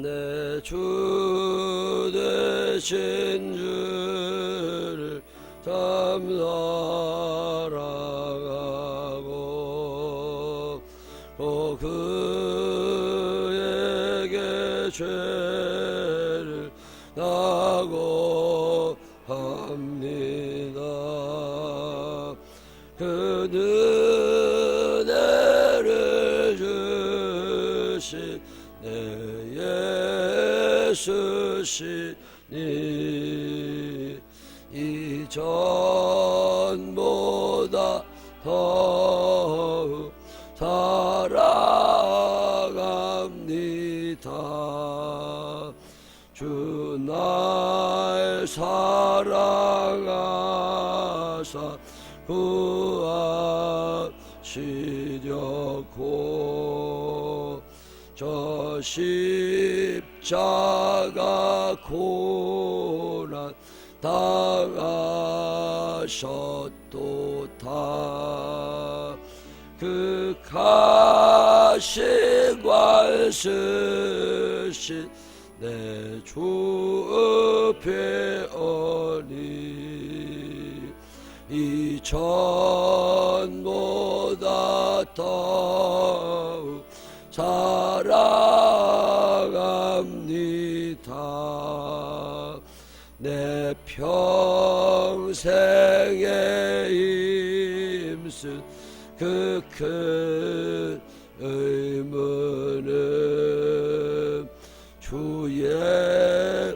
내 주 되신 주를 감사하고 그에게 죄를 나고 합니다. 그 은혜를 주신 내 예수시니 이전보다 더욱 사랑합니다. 주 날 사랑하사 구하시려고 저 십자가 고난 당하셨도다. 그 가시관 쓰신 내 주 배언이 이전보다 더욱 사랑합니다. 내 평생에 힘쓴 그 큰 의무는 주의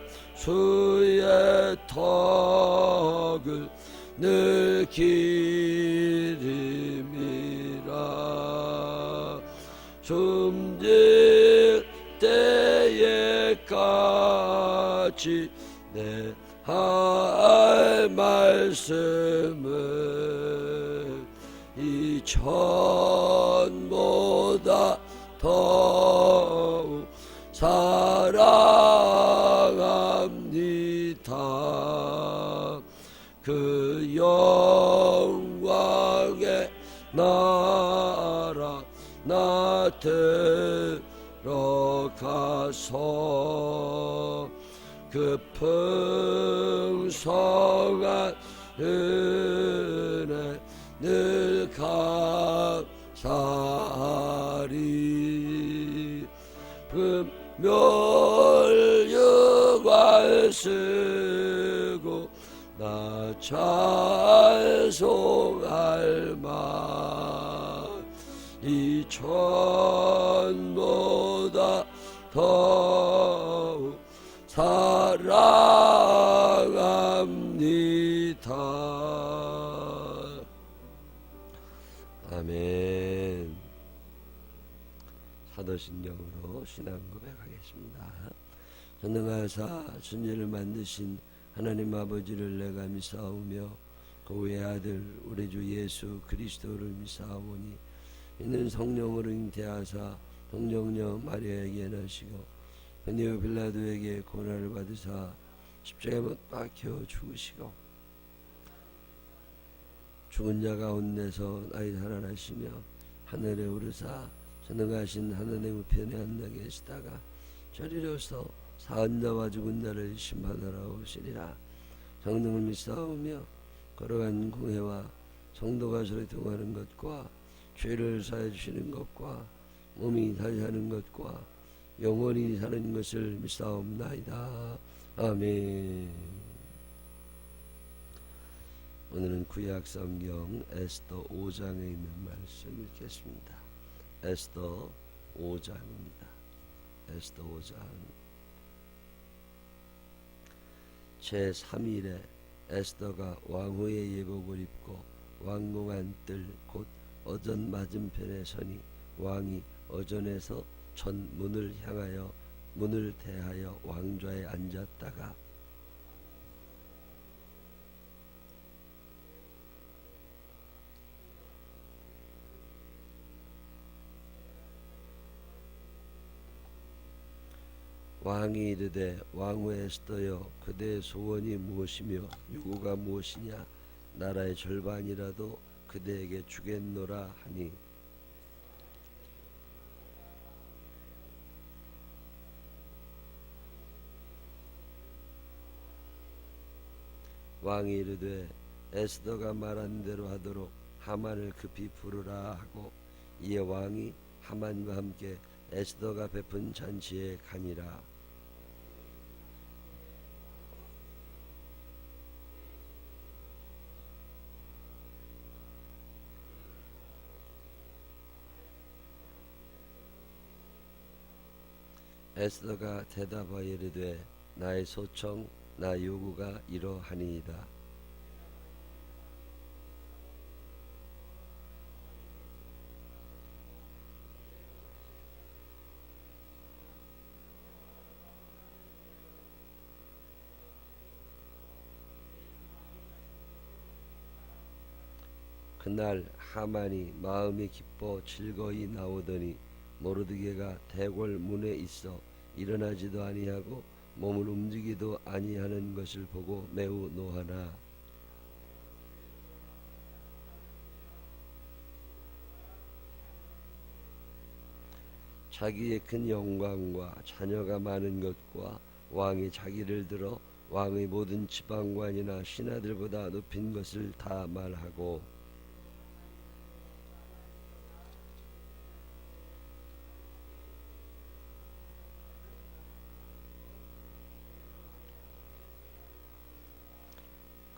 덕을 늘 기림이라. 숨질 때에까지 내 할 말씀은 이전보다 더욱 사랑합니다. 그 영광의 나라 나 들어가서 그 풍성한 은혜 늘 감사하리. 금멸육알 쓰고 나 찬송할 만 이전보다 더욱 사랑합니다. 아멘. 사도신경으로 신앙 고백하겠습니다. 전능하사 천지를 만드신 하나님 아버지를 내가 믿사오며 그 외아들 우리 주 예수 그리스도를 믿사오니 이는 성령으로 잉태하사 동정녀 마리아에게 나시고 본디오 빌라도에게 고난을 받으사 십자가에 못 박혀 죽으시고 죽은 자 가운데서 나이 살아나시며 하늘에 오르사 전능하신 하나님의 우편에 앉아 계시다가 저리로서 사한 자와 죽은 자를 심판하러 오시리라. 성령을 믿사오며 걸어간 공회와 성도가 서로 통하는 것과 죄를 사해 주시는 것과 몸이 다시 사는 것과 영원히 사는 것을 믿사옵나이다. 아멘. 오늘은 구약 성경 에스더 5장에 있는 말씀 읽겠습니다. 에스더 5장입니다. 에스더 5장 제3일에 에스더가 왕후의 예복을 입고 왕궁안 뜰 곧 어전 맞은편에 서니 왕이 어전에서 전 문을 향하여 문을 대하여 왕좌에 앉았다가 왕이 이르되 왕후 에스더여 그대의 소원이 무엇이며 요구가 무엇이냐 나라의 절반이라도 그대에게 주겠노라 하니 왕이 이르되 에스더가 말한 대로 하도록 하만을 급히 부르라 하고, 이에 왕이 하만과 함께 에스더가 베푼 잔치에 가니라. 에스더가 대답하여 이르되 나의 소청 나 요구가 이러하니이다. 그날 하만이 마음이 기뻐 즐거이 나오더니 모르드게가 대궐 문에 있어 일어나지도 아니하고 몸을 움직이도 아니하는 것을 보고 매우 노하나, 자기의 큰 영광과 자녀가 많은 것과 왕이 자기를 들어 왕의 모든 지방관이나 신하들보다 높인 것을 다 말하고,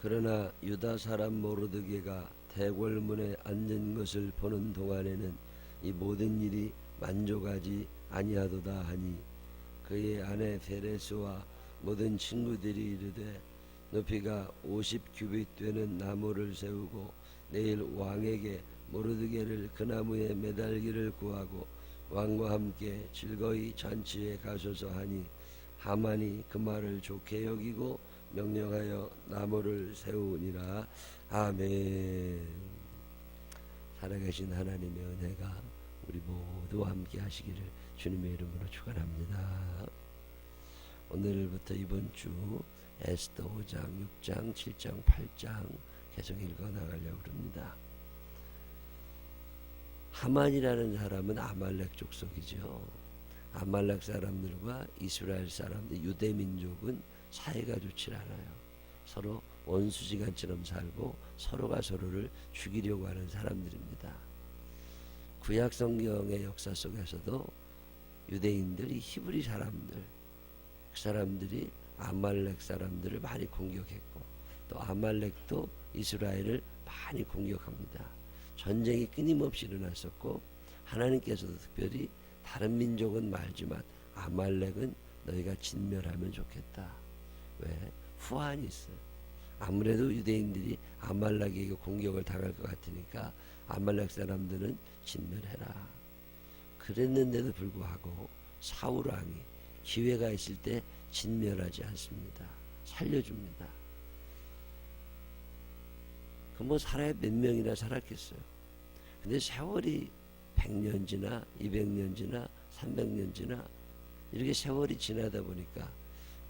그러나 유다 사람 모르드게가 대궐문에 앉은 것을 보는 동안에는 이 모든 일이 만족하지 아니하도다 하니, 그의 아내 베레스와 모든 친구들이 이르되 높이가 50규빗 되는 나무를 세우고 내일 왕에게 모르드게를 그 나무에 매달기를 구하고 왕과 함께 즐거이 잔치에 가소서 하니, 하만이 그 말을 좋게 여기고 명령하여 나무를 세우니라. 아멘. 살아계신 하나님의 은혜가 우리 모두와 함께 하시기를 주님의 이름으로 축원합니다. 오늘부터 이번 주 에스더 5장, 6장, 7장, 8장 계속 읽어 나가려고 합니다. 하만이라는 사람은 아말렉 족속이죠. 아말렉 사람들과 이스라엘 사람들, 유대 민족은 사이가 좋지 않아요. 서로 원수지간처럼 살고 서로가 서로를 죽이려고 하는 사람들입니다. 구약 성경의 역사 속에서도 유대인들이 히브리 사람들, 그 사람들이 아말렉 사람들을 많이 공격했고, 또 아말렉도 이스라엘을 많이 공격합니다. 전쟁이 끊임없이 일어났었고, 하나님께서도 특별히 다른 민족은 말지만 아말렉은 너희가 진멸하면 좋겠다. 왜? 후환이 있어요. 아무래도 유대인들이 아말렉에게 공격을 당할 것 같으니까 아말렉 사람들은 진멸해라. 그랬는데도 불구하고 사울 왕이 기회가 있을 때 진멸하지 않습니다. 살려줍니다. 그 뭐 살아야 몇 명이나 살았겠어요. 근데 세월이 100년 지나 200년 지나 300년 지나 이렇게 세월이 지나다 보니까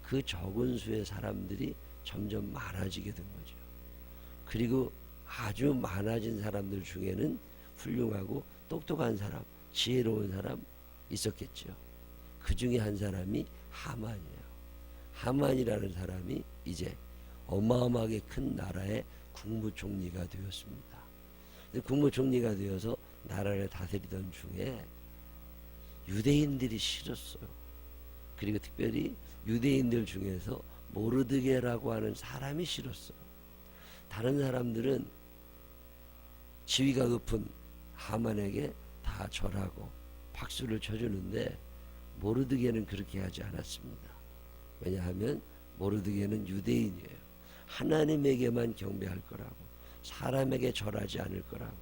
그 적은 수의 사람들이 점점 많아지게 된 거죠. 그리고 아주 많아진 사람들 중에는 훌륭하고 똑똑한 사람, 지혜로운 사람 있었겠죠. 그 중에 한 사람이 하만이에요. 하만이라는 사람이 이제 어마어마하게 큰 나라의 국무총리가 되었습니다. 국무총리가 되어서 나라를 다스리던 중에 유대인들이 싫었어요. 그리고 특별히 유대인들 중에서 모르드게라고 하는 사람이 싫었어요. 다른 사람들은 지위가 높은 하만에게 다 절하고 박수를 쳐주는데 모르드게는 그렇게 하지 않았습니다. 왜냐하면 모르드게는 유대인이에요. 하나님에게만 경배할 거라고, 사람에게 절하지 않을 거라고,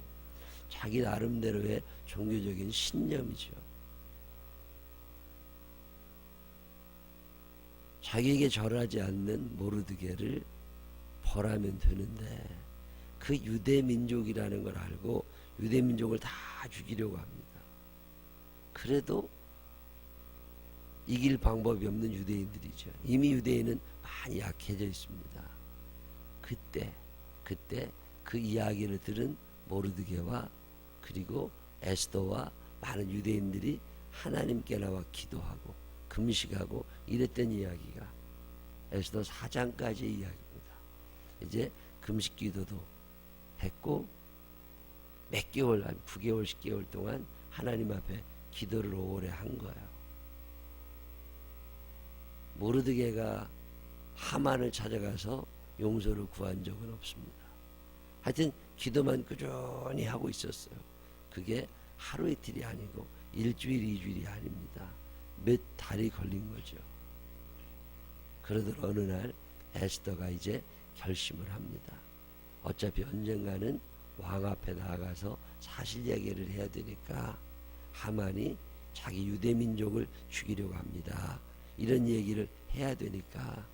자기 나름대로의 종교적인 신념이죠. 자기에게 절하지 않는 모르드게를 벌하면 되는데, 그 유대 민족이라는 걸 알고 유대 민족을 다 죽이려고 합니다. 그래도 이길 방법이 없는 유대인들이죠. 이미 유대인은 많이 약해져 있습니다. 그때 그 이야기를 들은 모르드게와 그리고 에스더와 많은 유대인들이 하나님께 나와 기도하고 금식하고 이랬던 이야기가 에스더 4장까지의 이야기입니다. 이제 금식 기도도 했고 몇 개월, 한 9개월, 10개월 동안 하나님 앞에 기도를 오래 한 거예요. 모르드게가 하만을 찾아가서 용서를 구한 적은 없습니다. 하여튼 기도만 꾸준히 하고 있었어요. 그게 하루 이틀이 아니고 일주일, 이주일이 아닙니다. 몇 달이 걸린 거죠. 그러던 어느 날 에스더가 이제 결심을 합니다. 어차피 언젠가는 왕 앞에 나아가서 사실 얘기를 해야 되니까 하만이 자기 유대 민족을 죽이려고 합니다. 이런 얘기를 해야 되니까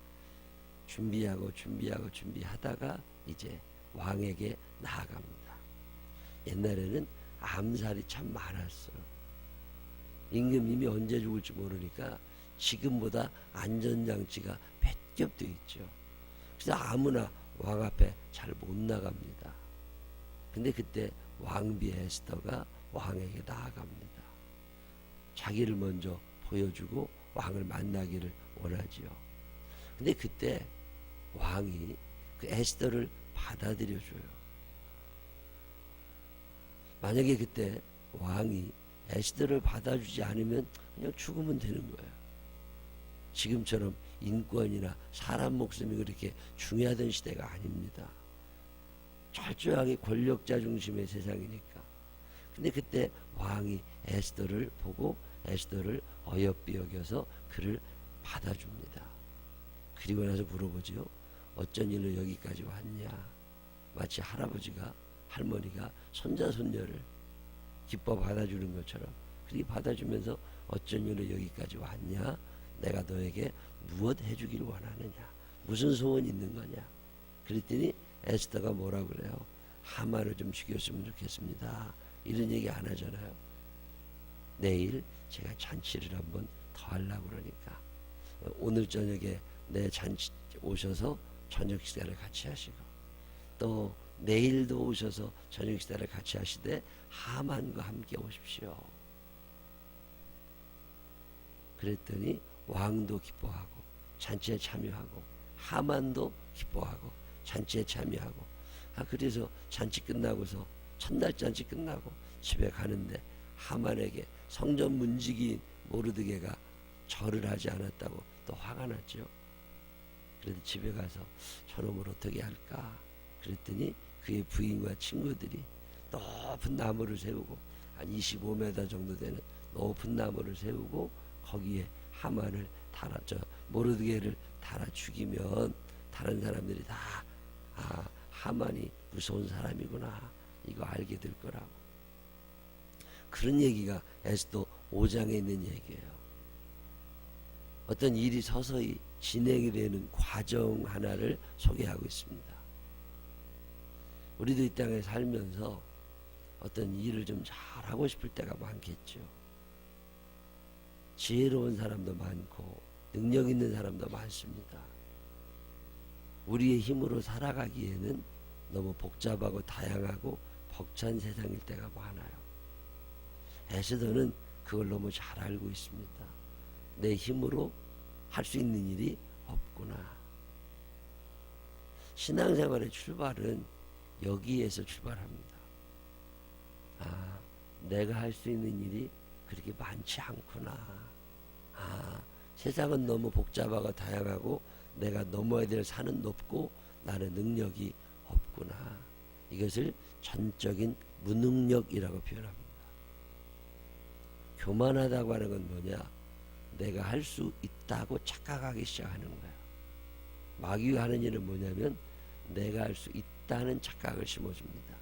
준비하다가 이제 왕에게 나아갑니다. 옛날에는 암살이 참 많았어요. 임금님이 언제 죽을지 모르니까 지금보다 안전장치가 몇 겹도 있죠. 그래서 아무나 왕 앞에 잘 못 나갑니다. 근데 그때 왕비 에스더가 왕에게 나아갑니다. 자기를 먼저 보여주고 왕을 만나기를 원하지요. 근데 그때 왕이 그 에스더를 받아들여줘요. 만약에 그때 왕이 에스더를 받아주지 않으면 그냥 죽으면 되는 거예요. 지금처럼 인권이나 사람 목숨이 그렇게 중요하던 시대가 아닙니다. 철저하게 권력자 중심의 세상이니까. 근데 그때 왕이 에스더를 보고 에스더를 어여삐 여겨서 그를 받아줍니다. 그리고 나서 물어보죠. 어쩐 일로 여기까지 왔냐. 마치 할아버지가 할머니가 손자 손녀를 기뻐 받아주는 것처럼 그렇게 받아주면서 어쩐 일로 여기까지 왔냐. 내가 너에게 무엇 해주기를 원하느냐. 무슨 소원이 있는 거냐. 그랬더니 에스더가 뭐라고 그래요. 하만을 좀 죽였으면 좋겠습니다. 이런 얘기 안 하잖아요. 내일 제가 잔치를 한번 더 하려고 그러니까 오늘 저녁에 내 잔치 오셔서 저녁 식사를 같이 하시고 또 내일도 오셔서 저녁 식사를 같이 하시되 하만과 함께 오십시오. 그랬더니 왕도 기뻐하고 잔치에 참여하고 하만도 기뻐하고 잔치에 참여하고 그래서 잔치 끝나고서 첫날 잔치 끝나고 집에 가는데 하만에게 성전 문지기인 모르드게가 절을 하지 않았다고 또 화가 났죠. 그래도 집에 가서 저놈을 어떻게 할까 그랬더니 그의 부인과 친구들이 높은 나무를 세우고 한 25m 정도 되는 높은 나무를 세우고 거기에 하만을 모르드게를 달아 죽이면 다른 사람들이 다 하만이 무서운 사람이구나 이거 알게 될 거라고. 그런 얘기가 에스더 5장에 있는 얘기예요. 어떤 일이 서서히 진행이 되는 과정 하나를 소개하고 있습니다. 우리도 이 땅에 살면서 어떤 일을 좀 잘하고 싶을 때가 많겠죠. 지혜로운 사람도 많고 능력 있는 사람도 많습니다. 우리의 힘으로 살아가기에는 너무 복잡하고 다양하고 벅찬 세상일 때가 많아요. 에스더는 그걸 너무 잘 알고 있습니다. 내 힘으로 할 수 있는 일이 없구나. 신앙생활의 출발은 여기에서 출발합니다. 내가 할 수 있는 일이 그렇게 많지 않구나. 세상은 너무 복잡하고 다양하고 내가 넘어야 될 산은 높고 나는 능력이 없구나. 이것을 전적인 무능력이라고 표현합니다. 교만하다고 하는 건 뭐냐? 내가 할 수 있다고 착각하기 시작하는 거야. 마귀가 하는 일은 뭐냐면 내가 할 수 있다는 착각을 심어줍니다.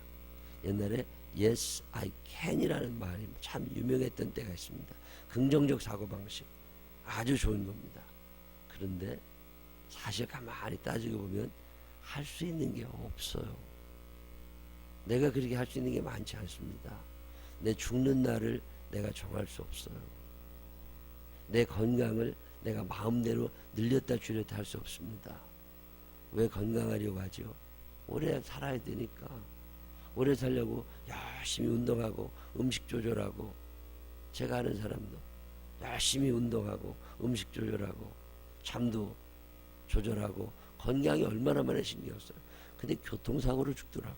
옛날에 Yes, I can이라는 말이 참 유명했던 때가 있습니다. 긍정적 사고방식 아주 좋은 겁니다. 그런데 사실 가만히 따지고 보면 할 수 있는 게 없어요. 내가 그렇게 할 수 있는 게 많지 않습니다. 내 죽는 날을 내가 정할 수 없어요. 내 건강을 내가 마음대로 늘렸다 줄였다 할 수 없습니다. 왜 건강하려고 하죠? 오래 살아야 되니까. 오래 살려고 열심히 운동하고 음식 조절하고, 제가 아는 사람도 열심히 운동하고 음식 조절하고 잠도 조절하고 건강이 얼마나 많이 신경 써요. 근데 교통사고로 죽더라고.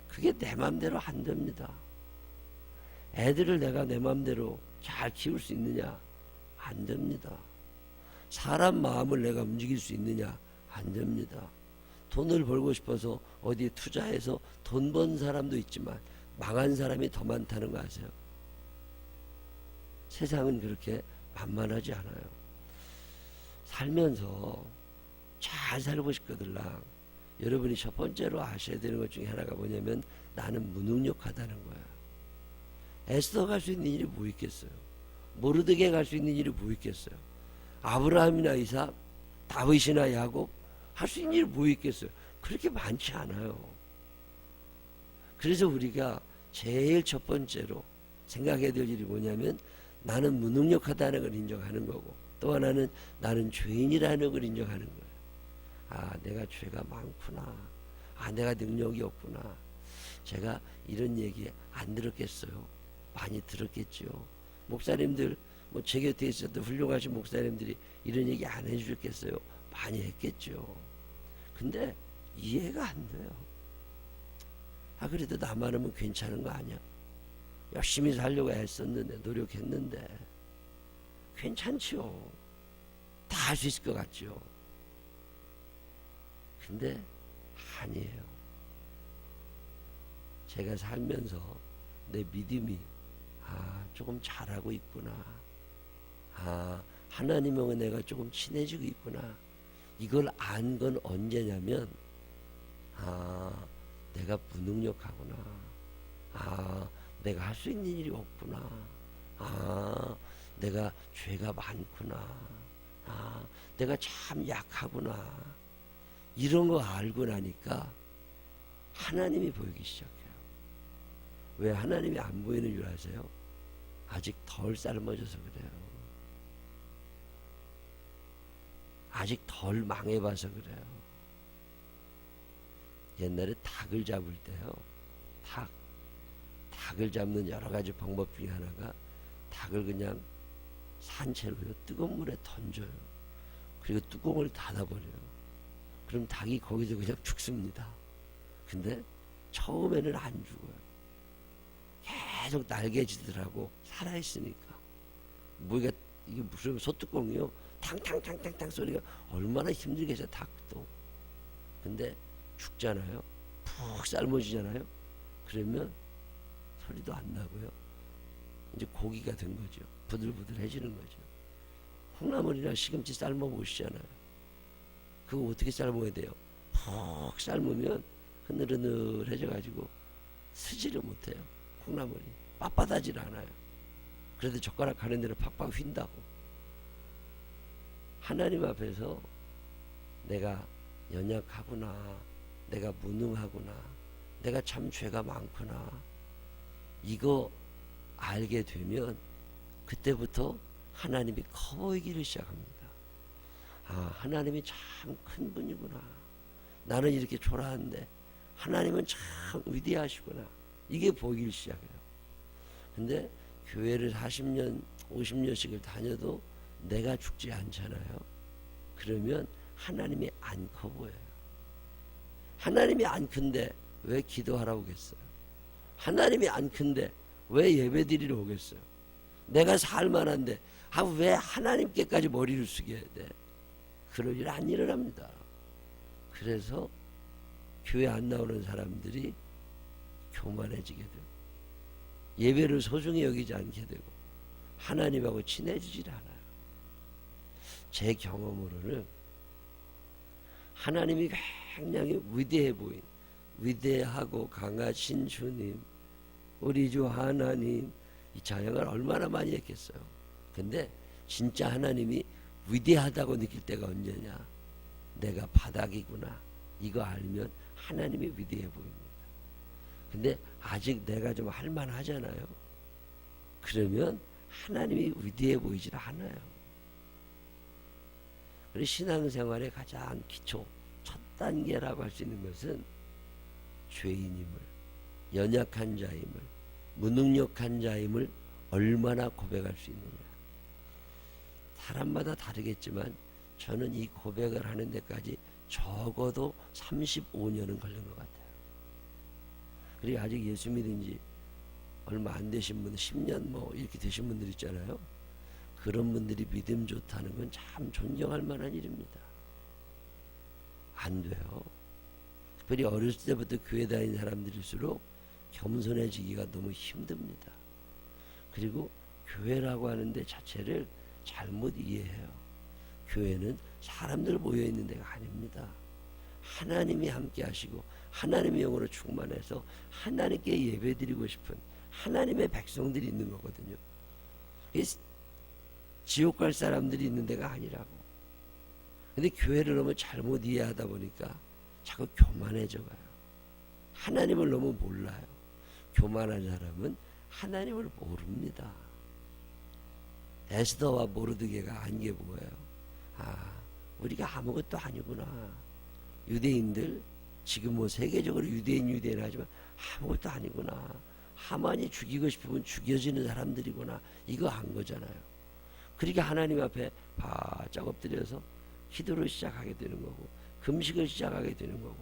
그게 내 맘대로 안 됩니다. 애들을 내가 내 맘대로 잘 키울 수 있느냐? 안 됩니다. 사람 마음을 내가 움직일 수 있느냐? 안 됩니다. 돈을 벌고 싶어서 어디에 투자해서 돈 번 사람도 있지만 망한 사람이 더 많다는 거 아세요? 세상은 그렇게 만만하지 않아요. 살면서 잘 살고 싶거들랑 여러분이 첫 번째로 아셔야 되는 것 중에 하나가 뭐냐면 나는 무능력하다는 거야. 에스더 갈 수 있는 일이 뭐 있겠어요? 모르드게 갈 수 있는 일이 뭐 있겠어요? 아브라함이나 이삭, 다윗이나 야곱 할 수 있는 일이 뭐 있겠어요? 그렇게 많지 않아요. 그래서 우리가 제일 첫 번째로 생각해야 될 일이 뭐냐면 나는 무능력하다는 걸 인정하는 거고 또 하나는 나는 죄인이라는 걸 인정하는 거예요. 아, 내가 죄가 많구나. 아, 내가 능력이 없구나. 제가 이런 얘기 안 들었겠어요? 많이 들었겠죠. 목사님들 뭐 제 곁에 있어도 훌륭하신 목사님들이 이런 얘기 안 해주셨겠어요? 많이 했겠죠. 근데 이해가 안 돼요. 아, 그래도 나만 하면 괜찮은 거 아니야? 열심히 살려고 했었는데 노력했는데 괜찮지요. 다 할 수 있을 것 같죠. 근데 아니에요. 제가 살면서 내 믿음이 조금 잘하고 있구나. 하나님과 내가 조금 친해지고 있구나. 이걸 안 건 언제냐면 내가 무능력하구나. 내가 할 수 있는 일이 없구나. 내가 죄가 많구나. 내가 참 약하구나. 이런 거 알고 나니까 하나님이 보이기 시작해요. 왜 하나님이 안 보이는 줄 아세요? 아직 덜 삶아져서 그래요. 아직 덜 망해봐서 그래요. 옛날에 닭을 잡을 때요. 닭을 잡는 여러 가지 방법 중에 하나가 닭을 그냥 산채로요. 뜨거운 물에 던져요. 그리고 뚜껑을 닫아버려요. 그럼 닭이 거기서 그냥 죽습니다. 근데 처음에는 안 죽어요. 계속 날개짓을 살아있으니까. 이게 무슨 소뚜껑이요? 탕탕탕탕탕 소리가 얼마나 힘들게 해서 닭도. 근데 죽잖아요. 푹 삶아지잖아요. 그러면 소리도 안 나고요. 이제 고기가 된 거죠. 부들부들해지는 거죠. 콩나물이나 시금치 삶아 보시잖아요. 그거 어떻게 삶아야 돼요? 푹 삶으면 흐느흐느해져 가지고 쓰지를 못해요. 콩나물이 빳빳하질 않아요. 그래도 젓가락 가는 대로 팍팍 휜다고. 하나님 앞에서 내가 연약하구나, 내가 무능하구나, 내가 참 죄가 많구나, 이거 알게 되면 그때부터 하나님이 커 보이기를 시작합니다. 하나님이 참 큰 분이구나. 나는 이렇게 초라한데 하나님은 참 위대하시구나. 이게 보이기 시작해요. 근데 교회를 40년, 50년씩을 다녀도 내가 죽지 않잖아요. 그러면 하나님이 안 커 보여요. 하나님이 안 큰데 왜 기도하러 오겠어요? 하나님이 안 큰데 왜 예배 드리러 오겠어요? 내가 살만한데 왜 하나님께까지 머리를 숙여야 돼? 그럴 일 안 일어납니다. 그래서 교회 안 나오는 사람들이 교만해지게 되고 예배를 소중히 여기지 않게 되고 하나님하고 친해지질 않아요. 제 경험으로는 하나님이 굉장히 위대해 보인, 위대하고 강하신 주님, 우리 주 하나님, 이 찬양을 얼마나 많이 했겠어요. 근데 진짜 하나님이 위대하다고 느낄 때가 언제냐? 내가 바닥이구나. 이거 알면 하나님이 위대해 보입니다. 근데 아직 내가 좀 할만하잖아요. 그러면 하나님이 위대해 보이질 않아요. 그래서 신앙생활의 가장 기초, 첫 단계라고 할 수 있는 것은 죄인임을, 연약한 자임을, 무능력한 자임을 얼마나 고백할 수 있느냐. 사람마다 다르겠지만 저는 이 고백을 하는 데까지 적어도 35년은 걸린 것 같아요. 그리고 아직 예수 믿은 지 얼마 안 되신 분, 10년 뭐 이렇게 되신 분들 있잖아요. 그런 분들이 믿음 좋다는 건 참 존경할 만한 일입니다. 안 돼요. 특별히 어렸을 때부터 교회 다니는 사람들일수록 겸손해지기가 너무 힘듭니다. 그리고 교회라고 하는 데 자체를 잘못 이해해요. 교회는 사람들 모여있는 데가 아닙니다. 하나님이 함께 하시고 하나님의 영으로 충만해서 하나님께 예배드리고 싶은 하나님의 백성들이 있는 거거든요. 지옥 갈 사람들이 있는 데가 아니라고. 근데 교회를 너무 잘못 이해하다 보니까 자꾸 교만해져 가요. 하나님을 너무 몰라요. 교만한 사람은 하나님을 모릅니다. 에스더와 모르드게가 안 게 뭐예요? 우리가 아무것도 아니구나. 유대인들 지금 뭐 세계적으로 유대인 하지만 아무것도 아니구나. 하만이 죽이고 싶으면 죽여지는 사람들이구나. 이거 안 거잖아요. 그러니까 하나님 앞에 바짝 엎드려서 기도를 시작하게 되는 거고 금식을 시작하게 되는 거고.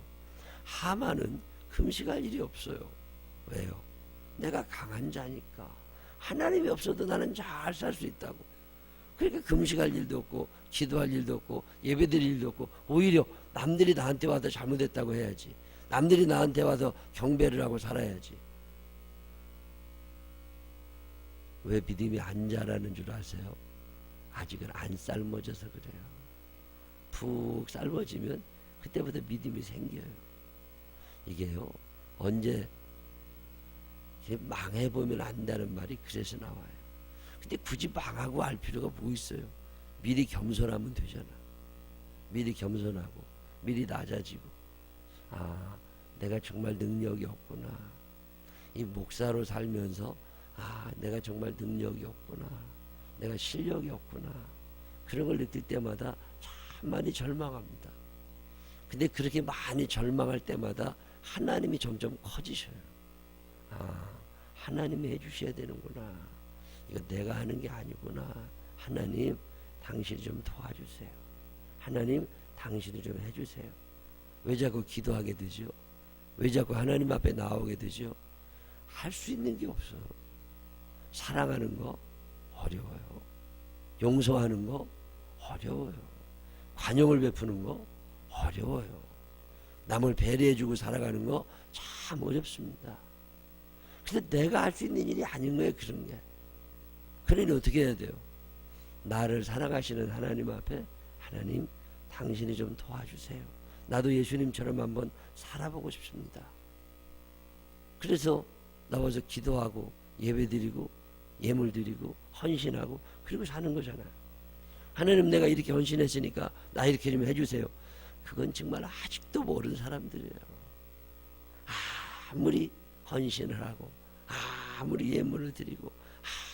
하만은 금식할 일이 없어요. 왜요? 내가 강한 자니까. 하나님이 없어도 나는 잘 살 수 있다고. 그러니까 금식할 일도 없고 기도할 일도 없고 예배드릴 일도 없고 오히려 남들이 나한테 와서 잘못했다고 해야지. 남들이 나한테 와서 경배를 하고 살아야지. 왜 믿음이 안 자라는 줄 아세요? 아직은 안 삶아져서 그래요. 푹 삶아지면 그때부터 믿음이 생겨요. 이게요, 언제 망해보면 안다는 말이 그래서 나와요. 근데 굳이 망하고 할 필요가 뭐 있어요? 미리 겸손하면 되잖아. 미리 겸손하고 미리 낮아지고, 내가 정말 능력이 없구나. 이 목사로 살면서 내가 정말 능력이 없구나. 내가 실력이 없구나. 그런 걸 느낄 때마다 참 많이 절망합니다. 근데 그렇게 많이 절망할 때마다 하나님이 점점 커지셔요. 하나님이 해주셔야 되는구나. 이거 내가 하는 게 아니구나. 하나님, 당신이 좀 도와주세요. 하나님, 당신이 좀 해주세요. 왜 자꾸 기도하게 되죠? 왜 자꾸 하나님 앞에 나오게 되죠? 할 수 있는 게 없어요. 사랑하는 거 어려워요. 용서하는 거 어려워요. 관용을 베푸는 거 어려워요. 남을 배려해주고 살아가는 거 참 어렵습니다. 근데 내가 할 수 있는 일이 아닌 거예요. 그런 게. 그러니 어떻게 해야 돼요? 나를 사랑하시는 하나님 앞에, 하나님 당신이 좀 도와주세요. 나도 예수님처럼 한번 살아보고 싶습니다. 그래서 나와서 기도하고 예배드리고 예물드리고 헌신하고 그리고 사는 거잖아요. 하나님, 내가 이렇게 헌신했으니까 나 이렇게 좀 해주세요. 그건 정말 아직도 모르는 사람들이에요. 아무리 헌신을 하고 아무리 예물을 드리고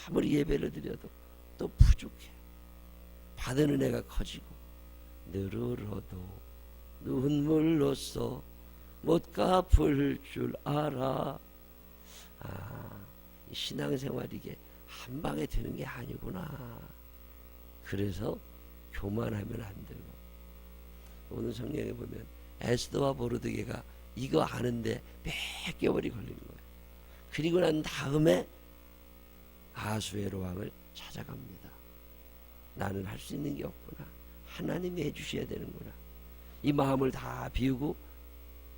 아무리 예배를 드려도 또 부족해. 받은 은혜가 커지고 늘어도 눈물로써 못 갚을 줄 알아. 신앙생활 이게 한 방에 되는 게 아니구나. 그래서 교만하면 안 되고. 오늘 성경에 보면 에스더와 모르드게가 이거 아는데 몇 개월이 걸린 거예요. 그리고 난 다음에 아하수에로 왕을 찾아갑니다. 나는 할 수 있는 게 없구나. 하나님이 해주셔야 되는구나. 이 마음을 다 비우고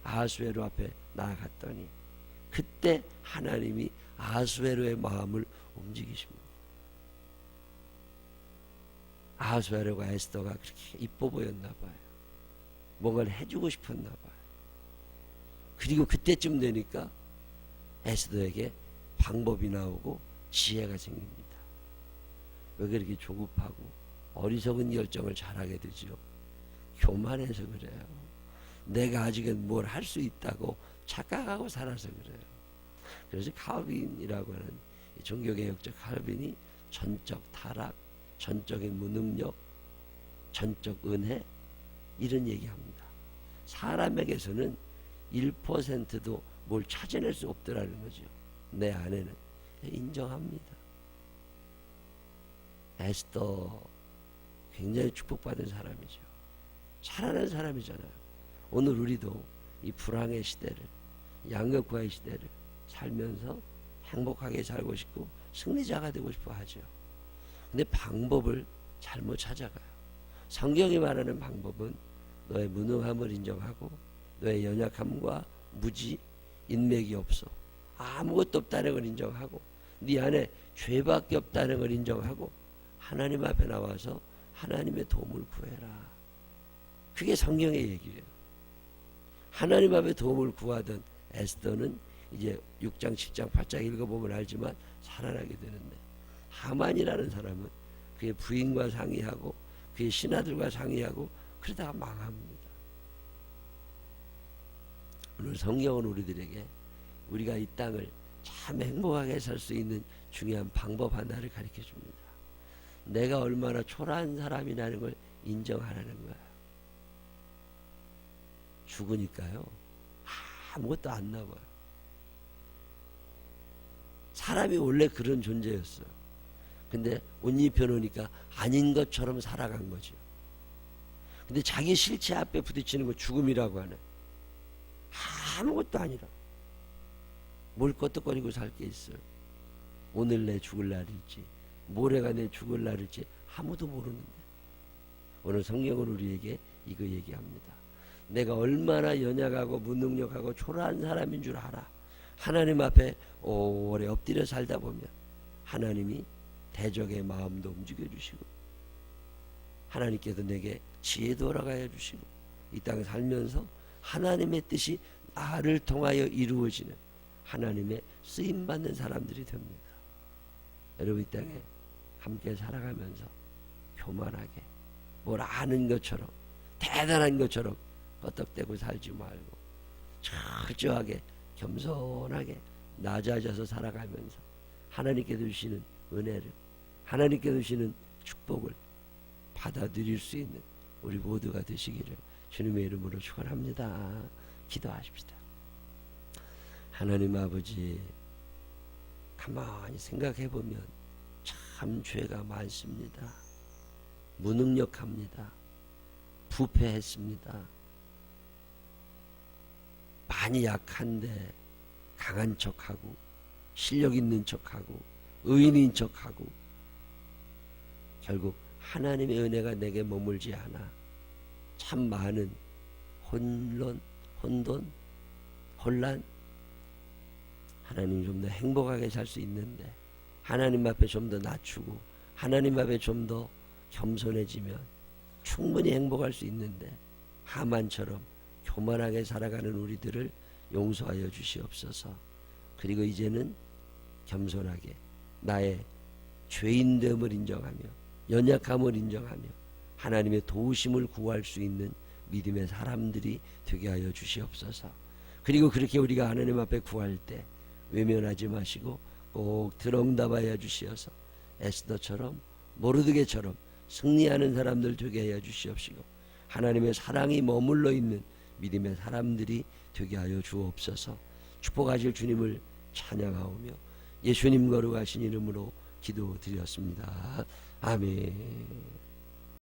아하수에로 앞에 나아갔더니 그때 하나님이 아하수에로의 마음을 움직이십니다. 아하수에로가 에스더가 그렇게 이뻐 보였나 봐요. 뭔가를 해주고 싶었나 봐요. 그리고 그때쯤 되니까 에스더에게 방법이 나오고 지혜가 생깁니다. 왜 그렇게 조급하고 어리석은 결정을 잘하게 되죠? 교만해서 그래요. 내가 아직은 뭘 할 수 있다고 착각하고 살아서 그래요. 그래서 칼빈이라고 하는 종교개혁자 칼빈이 전적 타락, 전적인 무능력, 전적 은혜 이런 얘기합니다. 사람에게서는 1%도 뭘 찾아낼 수 없더라는 거죠. 내 안에는. 인정합니다. 에스더 굉장히 축복받은 사람이죠. 살아난 사람이잖아요. 오늘 우리도 이 불황의 시대를, 양극화의 시대를 살면서 행복하게 살고 싶고 승리자가 되고 싶어 하죠. 근데 방법을 잘못 찾아가요. 성경이 말하는 방법은 너의 무능함을 인정하고 너의 연약함과 무지, 인맥이 없어, 아무것도 없다는 걸 인정하고 네 안에 죄밖에 없다는 걸 인정하고 하나님 앞에 나와서 하나님의 도움을 구해라. 그게 성경의 얘기예요. 하나님 앞에 도움을 구하던 에스더는 이제 6장, 7장, 8장 읽어보면 알지만 살아나게 되는데, 하만이라는 사람은 그의 부인과 상의하고 그의 신하들과 상의하고 그러다가 망합니다. 오늘 성경은 우리들에게 우리가 이 땅을 참 행복하게 살 수 있는 중요한 방법 하나를 가르쳐 줍니다. 내가 얼마나 초라한 사람이라는 걸 인정하라는 거야. 죽으니까요, 아무것도 안 남아요. 사람이 원래 그런 존재였어요. 근데 옷 입혀놓으니까 아닌 것처럼 살아간 거죠. 근데 자기 실체 앞에 부딪히는 거 죽음이라고 하네. 아무것도 아니라 뭘 껐덕거리고 살 게 있어요. 오늘 내 죽을 날일지 모레가 내 죽을 날일지 아무도 모르는데, 오늘 성경은 우리에게 이거 얘기합니다. 내가 얼마나 연약하고 무능력하고 초라한 사람인 줄 알아. 하나님 앞에 오래 엎드려 살다 보면 하나님이 대적의 마음도 움직여 주시고 하나님께서 내게 지혜도 허락하여 주시고 이 땅에 살면서 하나님의 뜻이 나를 통하여 이루어지는 하나님의 쓰임받는 사람들이 됩니다. 여러분, 이 땅에 함께 살아가면서 교만하게 뭘 아는 것처럼 대단한 것처럼 껐덕대고 살지 말고 철저하게 겸손하게 낮아져서 살아가면서 하나님께 주시는 은혜를, 하나님께 주시는 축복을 받아 누릴 수 있는 우리 모두가 되시기를 주님의 이름으로 축원합니다. 기도하십시다. 하나님 아버지, 가만히 생각해 보면 참 죄가 많습니다. 무능력합니다. 부패했습니다. 많이 약한데 강한 척하고 실력 있는 척하고 의인인 척하고 결국 하나님의 은혜가 내게 머물지 않아 참 많은 혼돈, 혼란. 하나님 좀 더 행복하게 살 수 있는데 하나님 앞에 좀 더 낮추고 하나님 앞에 좀 더 겸손해지면 충분히 행복할 수 있는데 하만처럼 교만하게 살아가는 우리들을 용서하여 주시옵소서. 그리고 이제는 겸손하게 나의 죄인됨을 인정하며 연약함을 인정하며 하나님의 도우심을 구할 수 있는 믿음의 사람들이 되게 하여 주시옵소서. 그리고 그렇게 우리가 하나님 앞에 구할 때 외면하지 마시고 꼭 들어응답하여 주시어서 에스더처럼 모르드게처럼 승리하는 사람들 되게 하여 주시옵시고 하나님의 사랑이 머물러 있는 믿음의 사람들이 되게 하여 주옵소서. 축복하실 주님을 찬양하오며 예수님 거룩하신 이름으로 기도드렸습니다. 아멘.